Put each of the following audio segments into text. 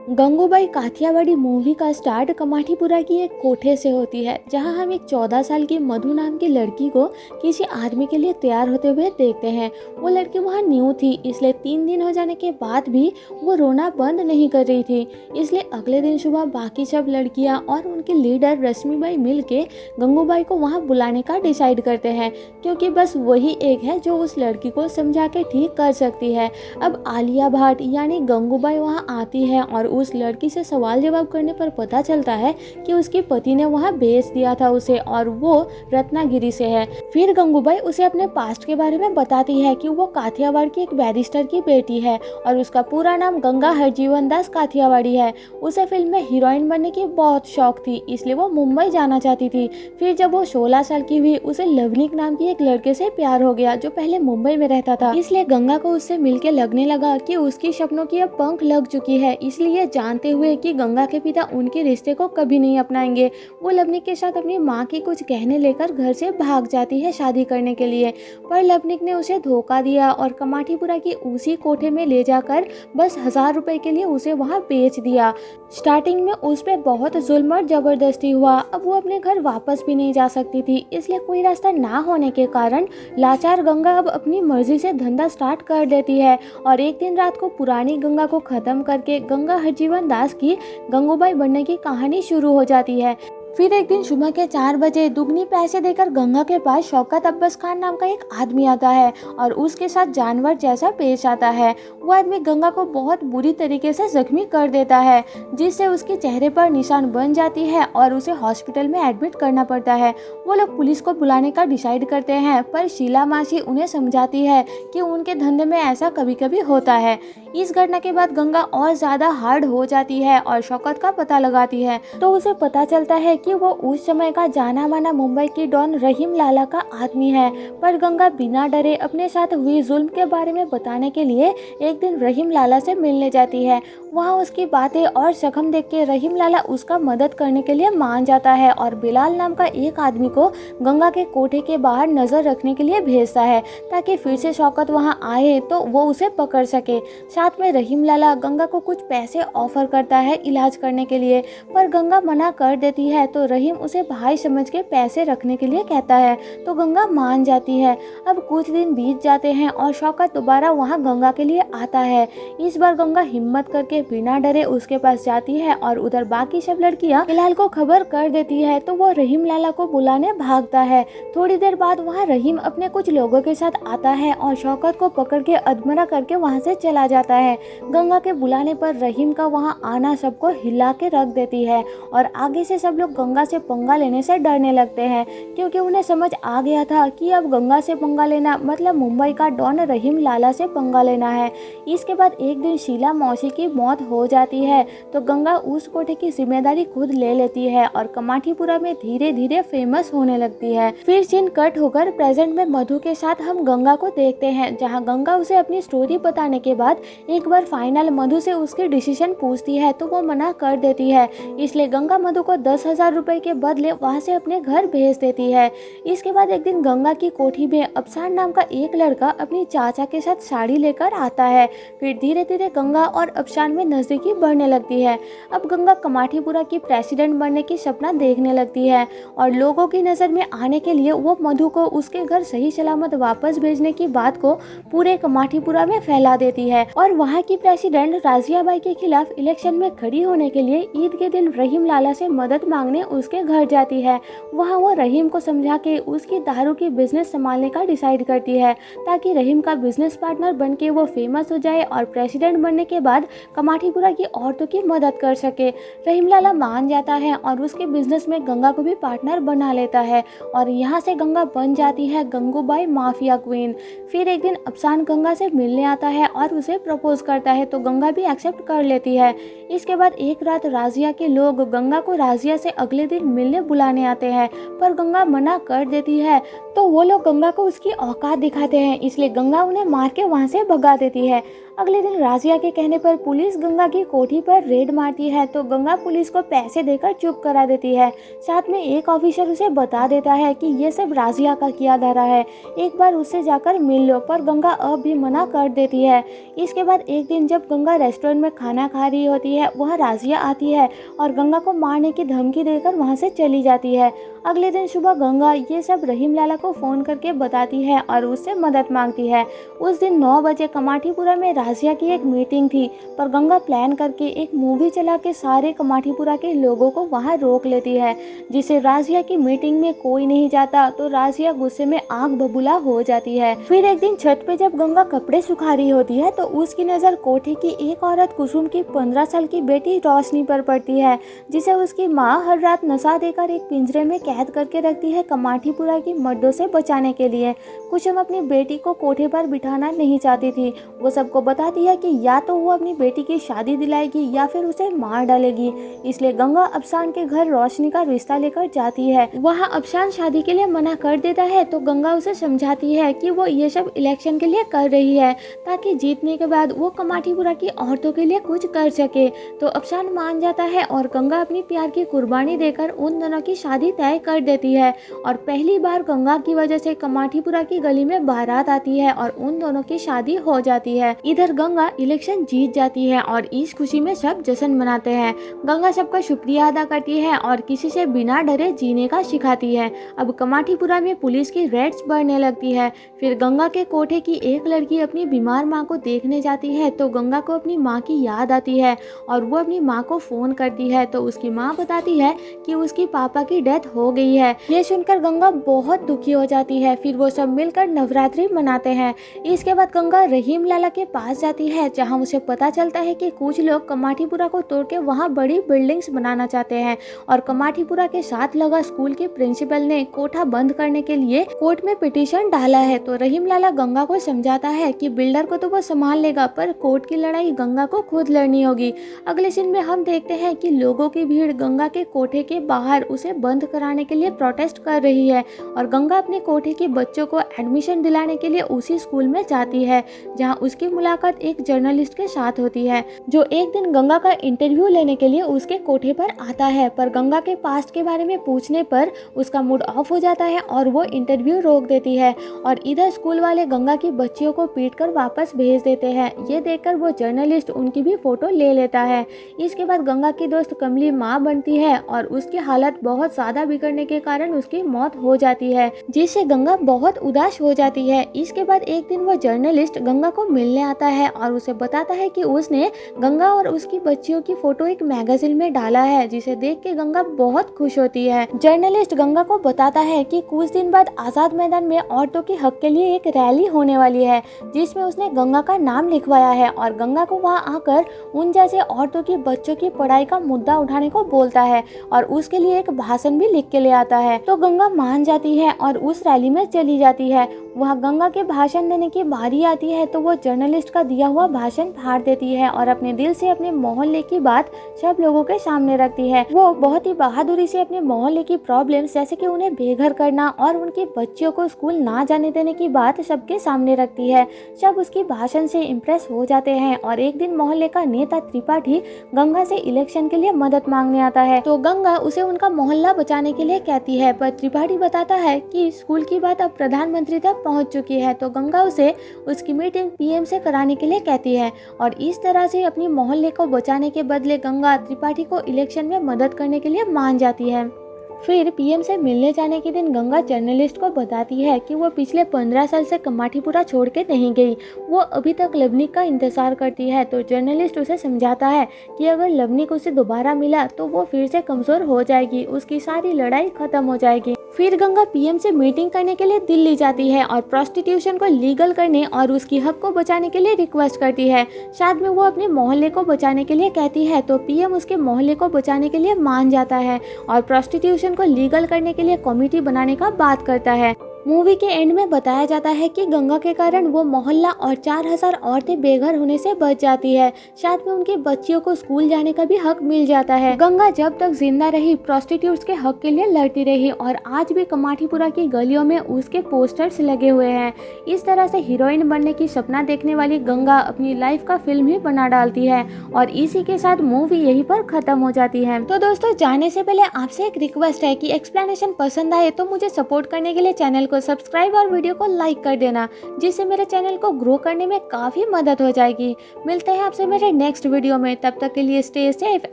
Gangubai Kathiawadi movie का start Kamathipura की एक कोठे से होती है, जहां हम एक 14 साल की मधु नाम की लड़की को किसी आदमी के लिए तैयार होते हुए देखते हैं। वो लड़की वहां न्यू थी, इसलिए 3 दिन हो जाने के बाद भी वो रोना बंद नहीं कर रही थी। इसलिए अगले दिन सुबह बाकी सब लड़कियां और उनकी लीडर रश्मिबाई मिल के गंगूबाई को वहाँ बुलाने का डिसाइड करते हैं, क्योंकि बस वही एक है जो उस लड़की को समझा के ठीक कर सकती है। अब आलिया भट्ट यानी गंगूबाई वहाँ आती है और उस लड़की से सवाल जवाब करने पर पता चलता है कि उसके पति ने वहाँ बेच दिया था उसे और वो रत्नागिरी से है। फिर गंगूबाई उसे अपने पास्ट के बारे में बताती है कि वो काठियावाड़ की एक बैरिस्टर की बेटी है और उसका पूरा नाम गंगा हरजीवन दास काठियावाड़ी है। उसे फिल्म में हीरोइन बनने की बहुत शौक थी, इसलिए वो मुंबई जाना चाहती थी। फिर जब वो 16 साल की हुई, उसे लवनिक नाम की एक लड़के से प्यार हो गया जो पहले मुंबई में रहता था। इसलिए गंगा को उससे मिलके लगने लगा कि उसकी सपनों की अब पंख लग चुकी है। इसलिए जानते हुए कि गंगा के पिता उनके रिश्ते को कभी नहीं अपनाएंगे, वो लवनिक के साथ अपनी माँ की कुछ गहने लेकर घर से भाग जाती है शादी करने के लिए। पर लवनिक ने उसे धोखा दिया और कमाठीपुरा की उसी कोठे में ले जाकर बस 1000 रुपए के लिए उसे वहाँ बेच दिया। स्टार्टिंग में उस पर बहुत जुल्म और जबरदस्ती हुआ। अब वो अपने घर वापस भी नहीं जा सकती थी, इसलिए कोई रास्ता ना होने के कारण लाचार गंगा अब अपनी मर्जी से धंधा स्टार्ट कर देती है और एक दिन रात को पुरानी गंगा को खत्म करके गंगा हरजीवन दास की गंगूबाई बनने की कहानी शुरू हो जाती है। फिर एक दिन सुबह के 4 बजे दुगनी पैसे देकर गंगा के पास शौकत अब्बास खान नाम का एक आदमी आता है और उसके साथ जानवर जैसा पेश आता है। वो आदमी गंगा को बहुत बुरी तरीके से जख्मी कर देता है, जिससे उसके चेहरे पर निशान बन जाती है और उसे हॉस्पिटल में एडमिट करना पड़ता है। वो लोग पुलिस को बुलाने का डिसाइड करते हैं, पर शीला मासी उन्हें समझाती है कि उनके धंधे में ऐसा कभी कभी होता है। इस घटना के बाद गंगा और ज़्यादा हार्ड हो जाती है और शौकत का पता लगाती है, तो उसे पता चलता है कि वो उस समय का जाना माना मुंबई की डॉन रहीम लाला का आदमी है। पर गंगा बिना डरे अपने साथ हुई जुल्म के बारे में बताने के लिए एक दिन रहीम लाला से मिलने जाती है। वहाँ उसकी बातें और जख्म देख के रहीम लाला उसका मदद करने के लिए मान जाता है और बिलाल नाम का एक आदमी को गंगा के कोठे के बाहर नज़र रखने के लिए भेजता है, ताकि फिर से शौकत वहाँ आए तो वो उसे पकड़ सके। साथ में रहीम लाला गंगा को कुछ पैसे ऑफर करता है इलाज करने के लिए, पर गंगा मना कर देती है तो रहीम उसे भाई समझ के पैसे रखने के लिए कहता है, तो गंगा मान जाती है। अब कुछ दिन बीत जाते हैं और शौकत दोबारा वहाँ गंगा के लिए आता है। इस बार गंगा हिम्मत करके बिना डरे उसके पास जाती है और उधर बाकी सब लड़कियां बिलाल को खबर कर देती है, तो वो रहीम लाला को बुलाने भागता है। थोड़ी देर बाद वहाँ रहीम अपने कुछ लोगों के साथ आता है और शौकत को पकड़ के अधमरा करके वहाँ से चला जाता है। गंगा के बुलाने पर रहीम का वहाँ आना सबको हिला के रख देती है और आगे से सब लोग गंगा से पंगा लेने से डरने लगते हैं, क्योंकि उन्हें समझ आ गया था कि अब गंगा से पंगा लेना मतलब मुंबई का डॉन रहीम लाला से पंगा लेना है। इसके बाद एक दिन शीला मौसी की मौत हो जाती है, तो गंगा उस कोठे की जिम्मेदारी खुद ले लेती है और कमाठीपुरा में धीरे धीरे फेमस होने लगती है। फिर सीन कट होकर प्रेजेंट में मधु के साथ हम गंगा को देखते हैं, जहां गंगा उसे अपनी स्टोरी बताने के बाद एक बार फाइनल मधु से उसकी डिसीजन पूछती है, तो वो मना कर देती है। इसलिए गंगा मधु को 10,000 रुपए के बदले वहां से अपने घर भेज देती है। इसके बाद एक दिन गंगा की कोठी में अफसान नाम का एक लड़का अपनी चाचा के साथ साड़ी लेकर आता है। फिर धीरे धीरे गंगा और अफसान में नजदीकी बढ़ने लगती है। अब गंगा कमाठीपुरा की प्रेसिडेंट बनने की सपना देखने लगती है और लोगों की नज़र में आने के लिए वो मधु को उसके घर सही सलामत वापस भेजने की बात को पूरे कमाठीपुरा में फैला देती है और वहाँ की प्रेसिडेंट राजियाबाई के खिलाफ इलेक्शन में खड़ी होने के लिए ईद के दिन रहीम लाला से मदद मांगने उसके घर जाती है। वहाँ वो रहीम को समझा के उसकी दारू की बिजनेस संभालने का डिसाइड करती है, ताकि रहीम का बिजनेस पार्टनर बन के वो फेमस हो जाए और प्रेसिडेंट बनने के बाद कमाठीपुरा की औरतों की मदद कर सके। रहीम लाला मान जाता है और उसके बिजनेस में गंगा को भी पार्टनर बना लेता है और यहाँ से गंगा बन जाती है गंगूबाई माफिया क्वीन। फिर एक दिन अफसान गंगा से मिलने आता है और उसे प्रपोज करता है, तो गंगा भी एक्सेप्ट कर लेती है। इसके बाद एक रात राजिया के लोग गंगा को राजिया से अगले दिन मिलने बुलाने आते हैं, पर गंगा मना कर देती है, तो वो लोग गंगा को उसकी औकात दिखाते हैं, इसलिए गंगा उन्हें मार के वहाँ से भगा देती है। अगले दिन राजिया के कहने पर पुलिस गंगा की कोठी पर रेड मारती है तो गंगा पुलिस को पैसे देकर चुप करा देती है। साथ में एक ऑफिसर उसे बता देता है कि ये सब राजिया का किया धरा है, एक बार उससे जाकर मिल लो, पर गंगा अब भी मना कर देती है। इसके बाद एक दिन जब गंगा रेस्टोरेंट में खाना खा रही होती है, वहाँ राजिया आती है और गंगा को मारने की धमकी देकर वहाँ से चली जाती है। अगले दिन सुबह गंगा ये सब रहीम लाला को फ़ोन करके बताती है और उससे मदद मांगती है। उस दिन 9 बजे कमाठीपुरा में राजिया की एक मीटिंग थी, पर गंगा प्लान करके एक मूवी चला के सारे कमाठीपुरा के लोगों को वहाँ रोक लेती है, जिससे राजिया की मीटिंग में कोई नहीं जाता तो राजिया गुस्से में आग बबूला हो जाती है। फिर एक दिन छत पे जब गंगा कपड़े सुखा रही होती है तो उसकी नज़र कोठी की एक औरत कुसुम की 15 साल की बेटी रोशनी पर पड़ती है, जिसे उसकी माँ हर रात नशा देकर एक पिंजरे में कैद करके रखती है कमाठीपुरा की मर्दों से बचाने के लिए। कुसुम अपनी बेटी को कोठे पर बिठाना नहीं चाहती थी। वो सबको बताती है कि या तो वो अपनी बेटी की शादी दिलाएगी या फिर उसे मार डालेगी। इसलिए गंगा अफसान के घर रोशनी का रिश्ता लेकर जाती है। वहाँ अफसान शादी के लिए मना कर देता है तो गंगा उसे समझाती है कि वो ये सब इलेक्शन के लिए कर रही है ताकि जीतने के बाद वो कमाठीपुरा की औरतों के लिए कुछ कर सके। तो अफसान मान जाता है और गंगा अपनी प्यार की कुर्बानी देकर उन दोनों की शादी तय कर देती है। और पहली बार गंगा की वजह से कमाठीपुरा की गली में बारात आती है और उन दोनों की शादी हो जाती है। इधर गंगा इलेक्शन जीत जाती है और इस खुशी में सब जश्न मनाते हैं। गंगा सबका शुक्रिया अदा करती है और किसी से बिना डरे जीने का सिखाती है। अब कमाठीपुरा में पुलिस की रेड्स बढ़ने लगती है। फिर गंगा के कोठे की एक लड़की अपनी बीमार माँ को देखने जाती है तो गंगा को अपनी माँ की याद आती है और वो अपनी माँ को फ़ोन करती है तो उसकी माँ बताती है कि उसकी पापा की डेथ हो गई है। ये सुनकर गंगा बहुत दुखी हो जाती है। फिर वो सब मिलकर नवरात्रि मनाते हैं। इसके बाद गंगा रहीम लाला के पास जाती है, जहाँ उसे पता चलता है कि कुछ लोग कमाठीपुरा को तोड़ के वहाँ बड़ी बिल्डिंग्स बनाना चाहते हैं और कमाठीपुरा के साथ लगा स्कूल के प्रिंसिपल ने कोठा बंद करने के लिए कोर्ट में पिटीशन डाला है। तो रहीम लाला गंगा को समझाता है कि बिल्डर को तो वो संभाल लेगा, पर कोर्ट की लड़ाई गंगा को खुद लड़नी होगी। अगले सीन में हम देखते हैं कि लोगों की भीड़ गंगा के कोठे के बाहर उसे बंद कराने के लिए प्रोटेस्ट कर रही है और गंगा अपने कोठे के बच्चों को एडमिशन दिलाने के लिए उसी स्कूल में जाती है, जहां उसकी मुलाकात एक जर्नलिस्ट के साथ होती है, जो एक दिन गंगा का इंटरव्यू लेने के लिए उसके कोठे पर आता है। पर गंगा के पास्ट के बारे में पूछने पर उसका मूड ऑफ हो जाता है और वो इंटरव्यू रोक देती है। और इधर स्कूल वाले गंगा की बच्चियों को पीटकर वापस भेज देते हैं। ये देखकर वो जर्नलिस्ट उनकी भी फोटो ले लेता है। इसके बाद गंगा की दोस्त कमली माँ बनती है और उसकी हालत बहुत ज्यादा बिगड़ने के कारण उसकी मौत हो जाती है, जिससे गंगा बहुत उदास हो जाती है। इसके बाद एक दिन वो जर्नलिस्ट गंगा को मिलने आता है और उसे बताता है कि उसने गंगा और उसकी बच्चियों की फोटो एक मैगजीन में डाला है, जिसे देख के गंगा बहुत खुश होती है। जर्नलिस्ट गंगा को बताता है कि कुछ दिन बाद आजाद मैदान में औरतों के हक के लिए एक रैली होने वाली है, जिसमें उसने गंगा का नाम लिखवाया है और गंगा को वहां आकर उन जैसे औरतों की बच्चों की पढ़ाई का मुद्दा उठाने को बोलता है और उसके लिए एक भाषण भी लिख के ले आता है। तो गंगा मान जाती है और उस रैली में चली जाती है। वहाँ गंगा के भाषण देने की बारी आती है तो वो जर्नलिस्ट का दिया हुआ भाषण फाड़ देती है और अपने दिल से अपने मोहल्ले की बात सब लोगों के सामने रखती है। वो बहुत ही बहादुरी से अपने मोहल्ले की प्रॉब्लम्स, जैसे कि उन्हें बेघर करना और उनके बच्चियों को स्कूल ना जाने देने की बात सबके सामने रखती है। सब उसकी भाषण से इम्प्रेस हो जाते हैं और एक दिन मोहल्ले का नेता त्रिपाठी गंगा से इलेक्शन के लिए मदद मांगने आता है। तो गंगा उसे उनका मोहल्ला बचाने के लिए कहती है, पर त्रिपाठी बताता है कि स्कूल की बात अब प्रधानमंत्री तक पहुंच चुकी है। तो गंगा उसे उसकी मीटिंग पीएम से कराने के लिए कहती है और इस तरह से अपनी मोहल्ले को बचाने के बदले गंगा त्रिपाठी को इलेक्शन में मदद करने के लिए मान जाती है। फिर पीएम से मिलने जाने के दिन गंगा जर्नलिस्ट को बताती है कि वो पिछले 15 साल से कमाठीपुरा छोड़ के नहीं गई, वो अभी तक लवनिक का इंतजार करती है। तो जर्नलिस्ट उसे समझाता है कि अगर लवनिक उसे दोबारा मिला तो वो फिर से कमज़ोर हो जाएगी, उसकी सारी लड़ाई खत्म हो जाएगी। फिर गंगा पीएम से मीटिंग करने के लिए दिल्ली जाती है और प्रोस्टिट्यूशन को लीगल करने और उसकी हक को बचाने के लिए रिक्वेस्ट करती है। साथ में वो अपने मोहल्ले को बचाने के लिए कहती है तो पीएम उसके मोहल्ले को बचाने के लिए मान जाता है और प्रोस्टिट्यूशन को लीगल करने के लिए कमेटी बनाने का बात करता है। मूवी के एंड में बताया जाता है कि गंगा के कारण वो मोहल्ला और 4000 औरतें बेघर होने से बच जाती है। साथ में उनकी बच्चियों को स्कूल जाने का भी हक मिल जाता है। गंगा जब तक जिंदा रही प्रोस्टिट्यूट्स के हक के लिए लड़ती रही और आज भी कमाठीपुरा की गलियों में उसके पोस्टर्स लगे हुए हैं। इस तरह से हीरोइन बनने की सपना देखने वाली गंगा अपनी लाइफ का फिल्म ही बना डालती है और इसी के साथ मूवी यहीं पर खत्म हो जाती है। तो दोस्तों, जाने से पहले आपसे एक रिक्वेस्ट है कि एक्सप्लेनेशन पसंद आए तो मुझे सपोर्ट करने के लिए चैनल को सब्सक्राइब और वीडियो को लाइक कर देना, जिससे मेरे चैनल को ग्रो करने में काफी मदद हो जाएगी। मिलते हैं आपसे मेरे नेक्स्ट वीडियो में, तब तक के लिए stay safe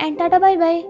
and tata bye bye.